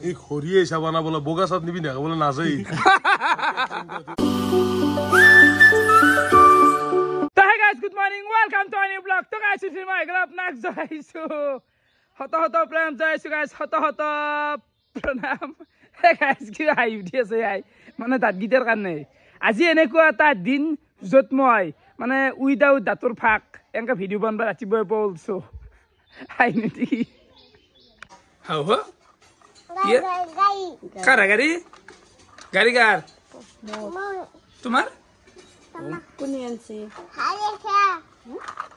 এই খৰিয়ে চাহ বনাবলৈ বগা চাট নিবি না বোলে নাযায় Good morning, welcome to a new vlog. So guys, this is my group Nak Jaisu. Hoto pranam Jaisu guys. Hoto pranam. Hey guys, কি আই উঠিছে আই মানে দাঁত গিটাৰ কাৰণে আজি এনেকুৱা এটা দিন যত মই মানে উইদাউট দাঁতৰ ফাক এনেকা ভিডিঅ' বনাব ৰাতিপুৱাই পলছো আই নেকি হাও হো গাড়ি গাড়ি গাৰ তোমাৰ কোনে আনছে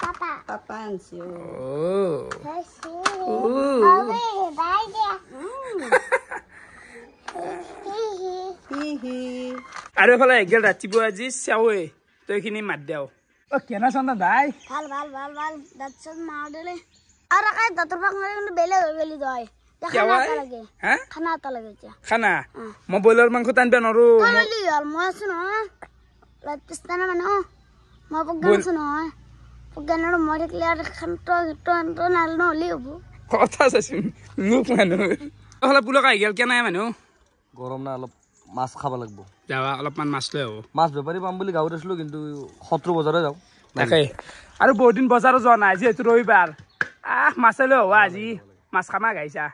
পাপা পাপা আনছে আৰু এফালে একগেল ৰাতিপুৱা আজি চাৱে তই এইখিনি মাত দেও অ কেনা চন্দা দাই ভাল ভাল ভাল ভাল দাঁত চব মাৰ দিলে আৰু কাই দাঁতৰ ফাক মাৰি কিন্তু বেলেগ হৈ গলি যায় খানা এটা লাগে হা খানা এটা লাগে এতিয়া খানা মই বইলাৰ মাংস টানবা নৰো তলি হল মই আছো নহয় ৰাত পিছতানা মানে মই পগান আছো নহয় পগানৰ মই থাকিলে আৰু খানটো নাল নহলি হ'ব কথা চাচোন লোক মানুহ হলে পুলক আহি গেল কেনাই মানুহ গৰম না অলপ মাছ খাব লাগিব যাবা অলপমান মাছ লৈ হ'ব মাছ বেপাৰী পাম বুলি গাঁৱত আছিলো কিন্তু শত্ৰু বজাৰে যাওঁ তাকে আৰু বহুত দিন বজাৰো যোৱা নাই যিহেতু ৰবিবাৰ মাছে লৈ হ'ব আজি মাছ খামা গাইছা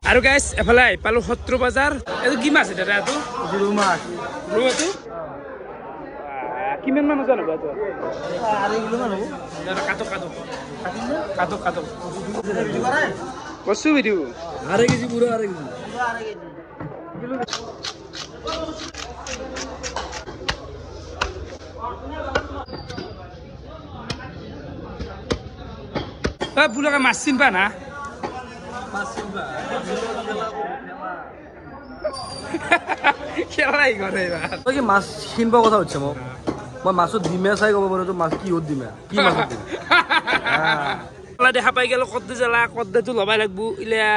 আৰু গাইছ এফালে আহি পালো শত্ৰু বজাৰ এইটো কি মাছ এটা এইটো ৰৌ মাছ ৰৌ এইটো কিমান মান ওজন হ'ব এইটো 2.5 কিলো মান হ'ব কাটো কচু ভিডিঅ 2.5 কেজি পুরো 2.5 কেজি পুলকে মাছ চিনবা না খেলাই কৰে এইবাৰ তই কি মাছ কিনব কথা হচ্ছে মোক মই মাছত ডিমে চাই ক'ব পাৰো তো মাছ কি হত ডিমে কি মাছ ওলা দেখা পাই গেল কদ্দে জ্বালা কদ্দেটো লবাই লাগবো ইলা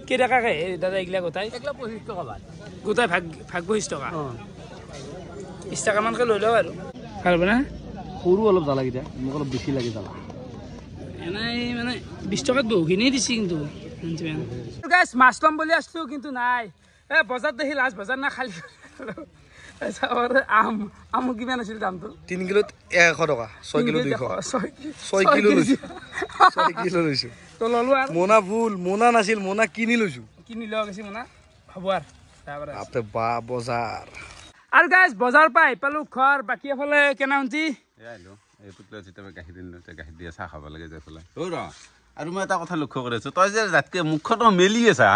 কেইটাকাকে দাদা এইগিলা গোটাই 125 টাকা ভাত গোটাই ভাগ 20 টকা 20 টাকা মানকে লৈ লও আৰু ভাল হ'ব না সৰু অলপ জ্বালা কিটা মোক অলপ বেছি লাগে জ্বালা এনেই মানে 20 টকাত বহুখিনি দিছি কিন্তু গাইছ মাছ লম বুলি আসলো কিন্তু নাই এ বজাৰ দেখি লাজ বজাৰ না খালি আম কিমান আছিল দামটো 3 কিলোত 100 টকা 6 কিলো 200 6 কিলো লৈছো 6 কিলো লৈছো তো ললো আৰু মোনা ফুল মোনা নাছিল মোনা কিনি লৈছো কিনি লও গৈছি মোনা হ'ব আৰু তাৰপৰে আপে বা বজাৰ আৰু গাইছ বজাৰ পাই পালো ঘৰ বাকি এফালে কেনা উন্তি আইলো এই পুতলা চিতাবে গাখীৰ দিনতে গাখীৰ দিয়া চাহ খাব লাগে যাইফালে ও ৰ আৰু মই এটা কথা লক্ষ্য কৰিছো তই যে দাঁতকে মুখটো মেলি আছা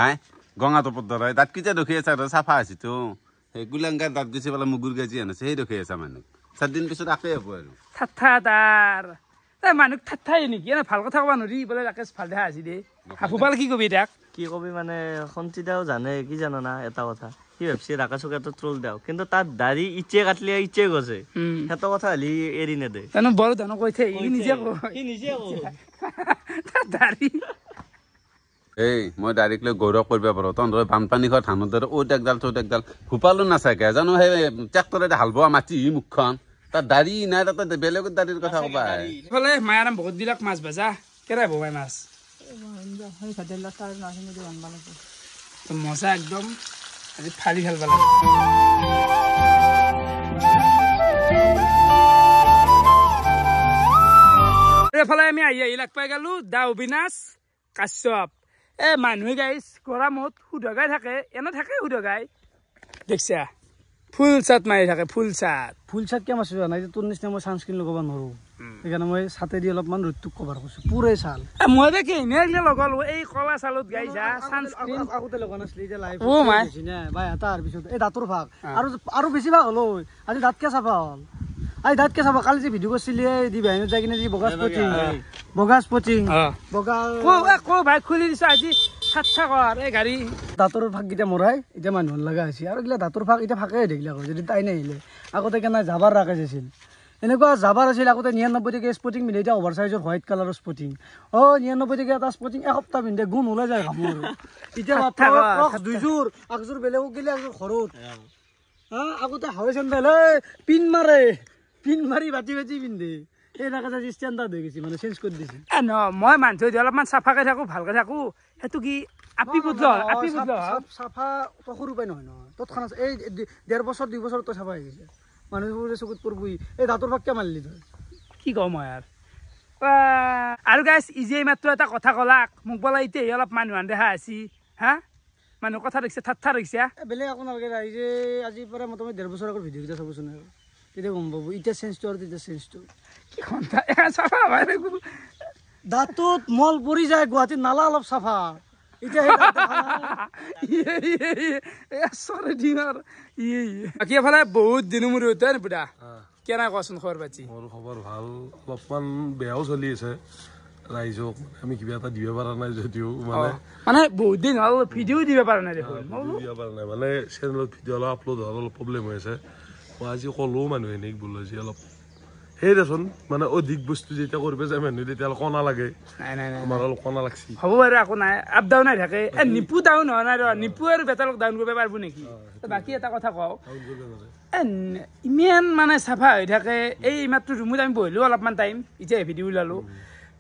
গঙা টপৰ দৰে দাঁত কিটা দেখি আছা চাফা আছে তো সেই গুলাংগাৰ দাঁত গেছি পেলাই মুগুৰ গাজি আনছে সেই দেখি আছা মানুহ 7 দিন পিছত আকে হ'ব আৰু থাথা তাৰ এই মানুহ থাথাই নেকি এনে ভাল কথা কবা নৰি বলে ৰাকেশ ভাল দেখা আছে দে হাফুপাল কি কবি তাক কি কবি মানে সন্তিদাও জানে কি জানো না এটা কথা কি ভাবছি ৰাকাশক এটা ট্ৰোল দাও কিন্তু তাত দাড়ি ইচ্ছে কাটলি ইচ্ছে গছে হেতো কথা হলি এৰি নেদে জানো বড় ধন কইছে ই নিজে দাড়ি এই মই ডাইৰেক্টলি গৌৰৱ কৰিব পাৰো তহঁতৰ বানপানী ঘৰ ধানৰ দৰে ঔ একডাল থৈ একডাল ভূপালো নাচাকে জানো সেই ট্ৰেক্টৰে হাল বোৱা মাটি মুখখন তাৰ দাড়ি নাই তাতে বেলেগৰ দাড়িৰ কথা কবা ফলে মায়াৰাম বহুত বিলাক মাছ ভাজা কেৰাই ববাই মাছ তো মজা একদম আজি ফালি ভাল লাগে এফালে আমি আহি লাগ পাই গেলো দা অবিনাশ কাশ্যপ এ মানুহে গাইছ গৰমত সুধগাই থাকে এনে থাকে সুধগাই দেখছা ফুল চাট মাৰি থাকে ফুল চাট কিয় মাছ নাই তোৰ নিচিনা মই ছানস্ক্ৰীন লগাব নোৱাৰো সেইকাৰণে মই ছাতে দি অলপমান ৰ'দটোক কভাৰ কৰিছো পুৰে ছাল মই দেখি এনে লগালো এই কলা চালত গাইছা ছানস্ক্ৰীন আগতে লগা নাছিলি এতিয়া লাইভ ও মাই বাই তাৰ পিছত এই দাঁতৰ ভাগ আৰু বেছি ভাগ হলো আজি দাঁতকে চাফা হ'ল আজি দাঁতকে চাফা কালি যে ভিডিঅ' কৰিছিলি দি বাহিৰত যাই কিনে যি বগা স্পটিং বগা কো ভাই খুলি দিছে আজি সাতটা কৰ এই গাড়ী দাঁতৰ ভাগকেইটা মৰাই এতিয়া মানুহ লগা হৈছে আৰু এইগিলা দাঁতৰ ভাগ এতিয়া ফাঁকে দেখিলা যদি তাই নাহিলে আগতে কেনে জাবাৰ ৰাকেশ আছিল এনেকুৱা জাবাৰ আছিল আগতে 99 টকীয়া স্পটিং পিন্ধে এতিয়া অভাৰ চাইজৰ হোৱাইট কালাৰৰ স্পটিং 99 টকীয়া এটা স্পটিং এসপ্তাহ পিন্ধে গুণ ওলাই যায় ঘামৰ এতিয়া দুইযোৰ একযোৰ বেলেগক গেলে একযোৰ ঘৰত আগতে হাৱাই চেণ্ডেল পিন মাৰি বাটি পিন্ধে এই ৰাকেশ আজি ষ্টেণ্ডাৰ্ড হৈ গৈছে মানে চেঞ্জ কৰি দিছে ন মই মানুহ অলপমান চাফাকে থাকো ভালকে থাকো সেইটো কি আপি বুদ্ধ চাফা তই সৰু পাই নহয় তৎক্ষণাত এই 1.5 বছৰ 2 বছৰ তই চাফা হৈ গৈছে মানুহবোৰে চকুত পৰবই এই দাঁতৰ ফাক কিয় মাৰিলি তই কি কওঁ মই আৰু গাইছ ইজি মাত্ৰ এটা কথা কলাক মোক বোলা এতিয়া অলপ মানুহ দেখা আছি হা মানুহ কথা দেখিছে ঠাট্টা দেখিছে বেলেগ একো নালাগে ৰাইজে আজিৰ পৰা মোটামুটি 1.5 বছৰ আগৰ ভিডিঅ'কেইটা চাবচোন আৰু তেতিয়া গম পাব এতিয়া চেঞ্জটো আৰু তেতিয়া চেঞ্জটো কি ঘণ্টা চাফা হয় দাঁতত মল পৰি যায় গুৱাহাটীত নালা অলপ চাফা এতিয়া বাকী এফালে বহুত দিনৰ মূৰত বুঢ়া কেনে কোৱাচোন খবৰ পাতি মোৰ খবৰ ভাল অলপমান বেয়াও চলি আছে ৰাইজক আমি কিবা এটা দিব পৰা নাই যদিও মানে বহুত দিন হ'ল ভিডিঅ' দিব পৰা নাই দেখোন দিব পৰা নাই মানে চেনেলত ভিডিঅ' অলপ আপলোড হোৱাৰ অলপ প্ৰব্লেম হৈ আছে মই আজি ক'লো মানুহে এনেই বোলো আজি অলপ সেই দেচোন মানে অধিক বস্তু যেতিয়া কৰিব যায় মানুহে তেতিয়া অলপ কণা লাগে আমাৰ অলপ কণা লাগছি হ'ব বাৰু একো নাই আপ ডাউন হৈ থাকে নিপু ডাউন হোৱা নাই ৰ নিপু আৰু বেটালক ডাউন কৰিব পাৰিব নেকি বাকী এটা কথা কওঁ ইমান মানে চাফা হৈ থাকে এই মাত্ৰ ৰুমত আমি বহিলো অলপমান টাইম এতিয়া ভিডিঅ' ওলালো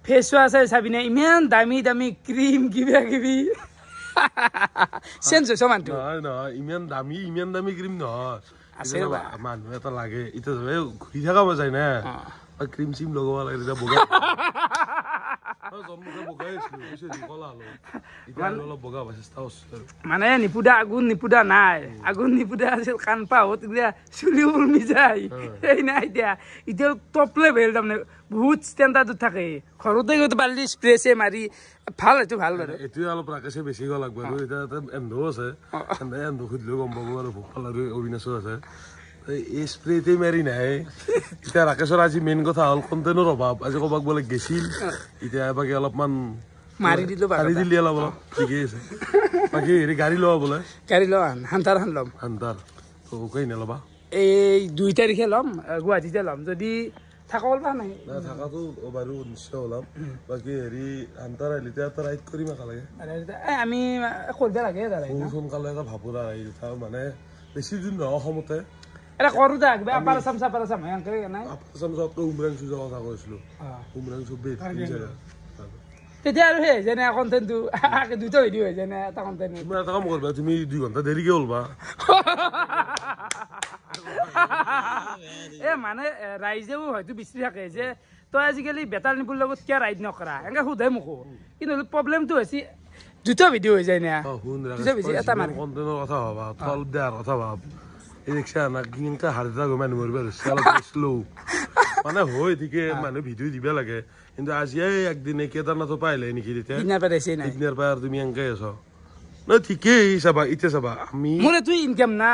ফেচ ৱাছ চাবিনে ইমান দামী দামী ক্ৰীম কিবা কিবি চেঞ্জ হৈছে মানুহটো নহয় ইমান দামী ক্ৰীম নহয় মানুহ এটা লাগে এতিয়া ঘূৰি থকা যায় না ক্ৰীম চিম লগাব লাগে তেতিয়া বগা মানে নিপুদা আগুন নিপুদা নাই আগুন নিপুদা আছিল কাণ পাহত চুলি উলমি যায় সেই নাই এতিয়া টপ লেভেল তাৰমানে বহুত ষ্টেণ্ডাৰ্ডত থাকে ঘৰতে গৈ বাল্টি স্প্ৰে চে মাৰি ভাল এইটো ভাল বাৰু এইটোৱে অলপ ৰাকেশে বেছি গ'ল লাগব আৰু এতিয়া এন্ধো আছে এন্ধো সুধিলেও গম পাব আৰু ভোপাল আৰু অবিনাশো আছে এই স্প্ৰেতে মাৰি নাই এতিয়া ৰাকেশৰ আজি মেইন কথা হ'ল কণ্টেইনৰ অভাৱ আজি ক'ৰবাক বোলে গেছিল এতিয়া এবাকে অলপমান মাৰি দিলো দিলি অলপ ঠিকেই আছে বাকী হেৰি গাড়ী লোৱা বোলে গাড়ী ল'ম হান্তাৰ ল'ম তো কৈ নল'বা এই 2 তাৰিখে ল'ম গুৱাহাটীতে ল'ম যদি থাকল বা নাই থাকাটো বাৰু নিশ্চয় ওলাম বাকী হেৰি হান্তাৰ আহিলে এটা ৰাইড কৰিম একেলগে আমি কৰিব লাগে সোনকালে এটা ভাবোৰা আহিল মানে বেছি দিন নহয় অসমতে এটা কৰো দে কিবা আপাৰ আসাম চাপাৰ আসাম হেংকে নাই আপাৰ আসাম যোৱাতকৈ উমৰাংচু যোৱা কথা কৈছিলো উমৰাংচু তেতিয়া আৰু সেই যেনে কণ্টেণ্টটো দুটা ভিডিঅ' হৈ যেনে এটা কণ্টেণ্ট তুমি এটা কাম কৰিবা তুমি 2 ঘণ্টা দেৰিকে ওলবা মানে ৰাইজেও হয়তো বিচাৰি থাকে যে তই আজিকালি বেটাৰ নিপুৰ লগত কিয় ৰাইড নকৰা এনেকে সোধে মোকো কিন্তু প্ৰব্লেমটো হৈছে দুটা ভিডিঅ' হৈ যায় না এটা মানে কণ্টেণ্টৰ কথা ভাবা তল দিয়াৰ কথা ভাব এই ৰিক্সা নাকি হাৰিটা গৈ মানুহ মৰিব শ্ল' মানে হয় ঠিকে মানুহ ভিডিঅ' দিব লাগে কিন্তু আজি একদিনে কেদাৰনাথৰ পৰা আহিলে নেকি তেতিয়া সিদিনাৰ পৰা তুমি এনেকে আছ নহয় ঠিকেই চাবা এতিয়া চাবা আমি মোৰ এইটো ইনকাম না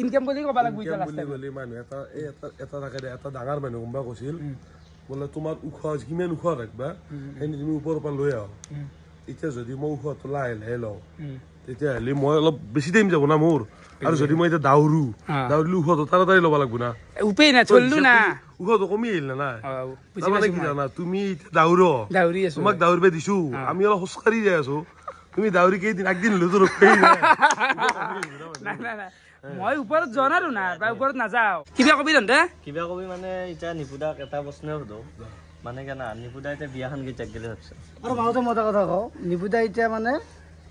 ইনকাম বুলি ক'ব লাগিব মানুহ এটা থাকে এটা ডাঙৰ মানুহ কোনোবা কৈছিল বোলে তোমাৰ ওখ কিমান ওখ ৰাখবা সেইখিনি তুমি ওপৰৰ পৰা লৈ আহ এতিয়া যদি মই ওখটো লাহে লাহে লওঁ তেতিয়াহ'লে মই অলপ বেছি টাইম যাব না মোৰ আৰু যদি মই এতিয়া দাউৰিলো ওখটো তাড়াতাড়ি ল'ব লাগিব না উপায় নাই চলিলো না ওখটো কমি আহিল না নাই তাৰমানে কি জানা তুমি দাউৰি আছো তোমাক দাউৰিব দিছো আমি অলপ খোজকাঢ়ি যাই আছো তুমি দাউৰি কেইদিন একদিন হলেতো ৰখেই নাই মই ওপৰত যোৱা নাই না ওপৰত নাযাওঁ কিবা কবি কিবা কবি মানে এতিয়া নিপুদাক এটা প্ৰশ্নই সোধো মানে কেনা নিপুদা এতিয়া বিয়াখন কেতিয়াক গেলে ভাবছে আৰু মাজতে মই এটা কথা কওঁ নিপুদা এতিয়া মানে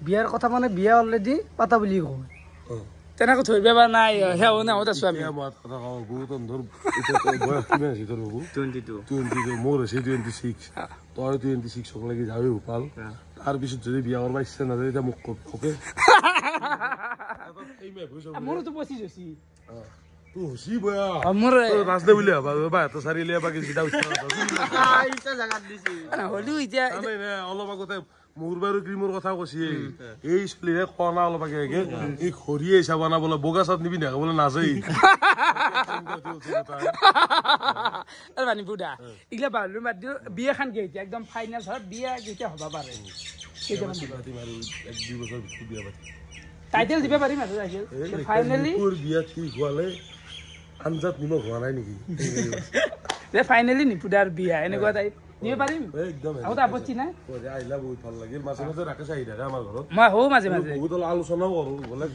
বিয়াৰ কথা মানে বিয়া অলৰেডি পাতা বুলি কওঁ তেনেকৈ ধৰিব পৰা নাই সেয়া নাহত আছো আমি মোৰ হৈছে 26 তই 26 লাগি যাবি ভোপাল তাৰপিছত যদি বিয়া কৰিব ইচ্ছা নাযায় এতিয়া মোক অকে মোৰতো 25 হৈছে তোৰ হৈছি বয়া মোৰ নাচদে বুলি ভাবা এটা চাৰিলে বাকী চিধা হ'লেও এতিয়া অলপ আগতে মোৰ বাৰু ক্ৰীমৰ কথা কৈছে এই চলিহে কণা অলপ আগে আগে এই খৰিয়ে চাবা না বোলে বগা চাট নিবি নাখাব বোলে নাযায় নিপুদা এইগিলা বাহিৰ বাদ দিওঁ বিয়াখন কেতিয়া একদম ফাইনেল ধৰ বিয়া কেতিয়া হ'ব পাৰে টাইটেল দিব পাৰিম আৰু ফাইনেলি বিয়া ঠিক হোৱালে আঞ্জাত নিমখ হোৱা নাই নেকি ফাইনেলি নিপুদাৰ বিয়া এনেকুৱা টাইপ দিব পাৰিম একদম আপত্তি নাই আহিলা বহুত ভাল লাগিল মাজে মাজে ৰাকেশ আহি থাকে আমাৰ ঘৰত মই হওঁ মাজে মাজে বহুত আলোচনাও কৰো বোলে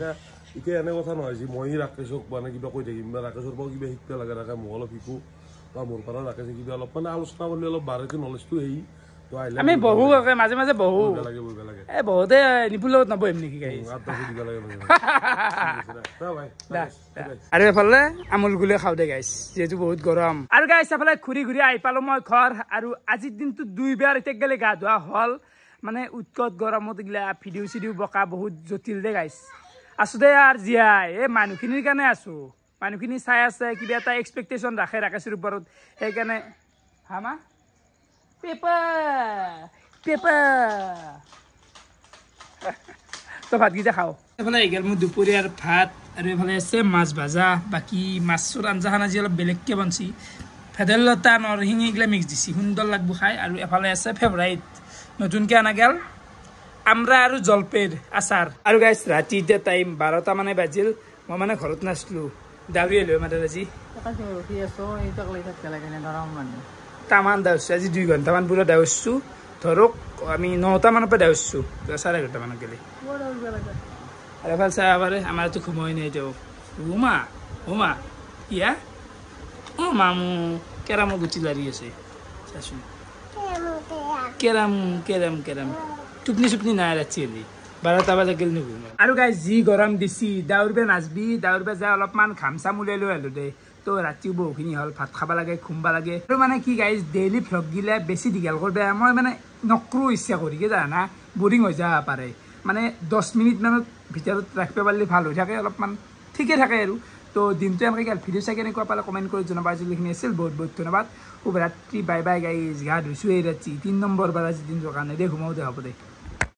এতিয়া এনে কথা নহয় যে মই ৰাকেশক মানে কিবা কৈ থাকিম বা ৰাকেশৰ পৰা কিবা শিকিব লাগে ৰাখে মই অলপ শিকো বা মোৰ পৰা ৰাখে কিবা অলপ মানে আলোচনা কৰিলে অলপ বাঢ়ে নলেজটো হেৰি তো আহিলে আমি বহু মাজে মাজে বহু লাগে বহিব লাগে এই বহুতে নিপুৰ লগত নবহিম নেকি গাইজ দিব লাগে আৰু এফালে আমুল গুলে খাওঁ দে গাইজ যিহেতু বহুত গৰম আৰু গাইজ এফালে ঘূৰি ঘূৰি আহি পালো মই ঘৰ আৰু আজিৰ দিনটো 2 বাৰ এতিয়া গেলে গা ধোৱা হ'ল মানে উৎকট গৰমত গিলা ভিডিঅ' চিডিঅ' বকা বহুত জটিল দে গাইজ আছো দে আৰু জীয়াই এই মানুহখিনিৰ কাৰণে আছো মানুহখিনি চাই আছে কিবা এটা এক্সপেক্টেশ্যন ৰাখে ৰাকেশৰ ওপৰত সেইকাৰণে হা মা পেপাৰ তো ভাতকেইটা খাওঁ এইফালে আহি গ'ল মোৰ দুপৰীয়াৰ ভাত আৰু এইফালে আছে মাছ ভাজা বাকী মাছৰ আঞ্জাখন আজি অলপ বেলেগকৈ বনছি ভেদাইলতা নৰসিংহ এইগিলা মিক্স দিছি সুন্দৰ লাগব খাই আৰু এফালে আছে ফেভৰাইট নতুনকৈ অনা গেল আমৰা আৰু জলপেৰ আচাৰ আৰু গাইছ ৰাতি এতিয়া টাইম 12টা মানে বাজিল মই মানে ঘৰত নাছিলোঁ দাউৰি আহিলোঁ মানে আজি তামান দাউৰছোঁ আজি 2 ঘণ্টামান পুৰা দাউৰছোঁ ধৰক আমি 9টা মানৰ পৰা দাউৰছোঁ 11:30 মানত গ'লে আৰু এফালে চাব পাৰে আমাৰতো ঘুমাই নাই এতিয়াও উমা ইয়া অঁ মামু কেৰামৰ গুটি লাৰি আছে চাচোন কেৰাম টুপনি চুপনি নাই ৰাতি হ'লি 12টা বাজে গ'ল নুঘুমা আৰু গাইজ যি গৰম দিছি দাউৰিব নাচবি দাউৰিব যায় অলপমান ঘাম চাম উলিয়াই লৈ আহিলোঁ দে তো ৰাতিও বহুখিনি হ'ল ভাত খাব লাগে ঘুমবা লাগে আৰু মানে কি গাইজ ডেইলি ভ্লগ গিলা বেছি দীঘল কৰিব মই মানে নকৰোঁ ইচ্ছা কৰি কি জানা বৰিং হৈ যাব পাৰে মানে 10 মিনিটমানত ভিতৰত ৰাখিব পাৰিলে ভাল হৈ থাকে অলপমান ঠিকে থাকে আৰু তো দিনটো এনেকৈ গ'ল ভিডিঅ' চাই কেনেকুৱা পালে কমেণ্ট কৰি জনাবা যিখিনি আছিল বহুত বহুত ধন্যবাদ শুভৰাত্ৰি বাই বাই গাইজ গা ধুইছোঁ এই ৰাতি 3 নম্বৰ বাৰ আজি দিনটোৰ কাৰণে দে ঘুমাওঁ দে হ'ব দে